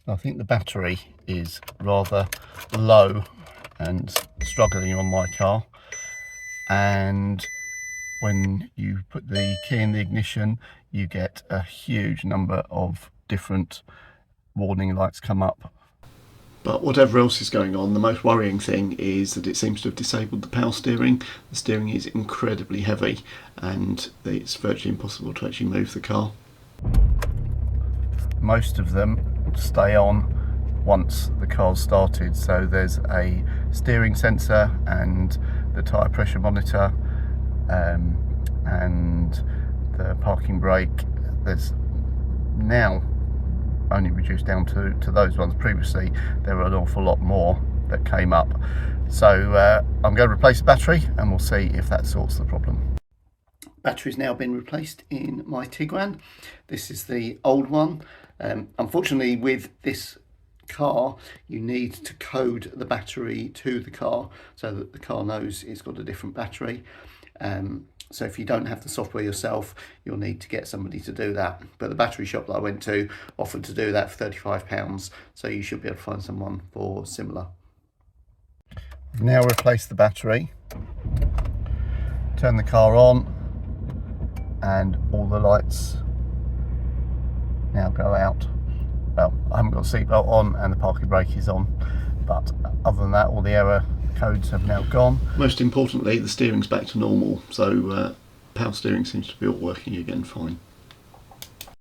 I think the battery is rather low and struggling on my car, and when you put the key in the ignition you get a huge number of different warning lights come up. But whatever else is going on, the most worrying thing is that it seems to have disabled the power steering. The steering is incredibly heavy and it's virtually impossible to actually move the car. Most of them stay on once the car's started, so there's a steering sensor and the tyre pressure monitor and the parking brake. There's now only reduced down to those ones. Previously there were an awful lot more that came up, so I'm going to replace the battery and we'll see if that sorts the problem. Battery's now been replaced in my Tiguan. This is the old one. Unfortunately with this car you need to code the battery to the car so that the car knows it's got a different battery. So if you don't have the software yourself, you'll need to get somebody to do that. But the battery shop that I went to offered to do that for £35, so you should be able to find someone for similar. I've now replaced the battery, turn the car on, and all the lights now go out. Well, I haven't got the seatbelt on and the parking brake is on, but other than that all the error codes have now gone. Most importantly, the steering's back to normal, so power steering seems to be all working again fine.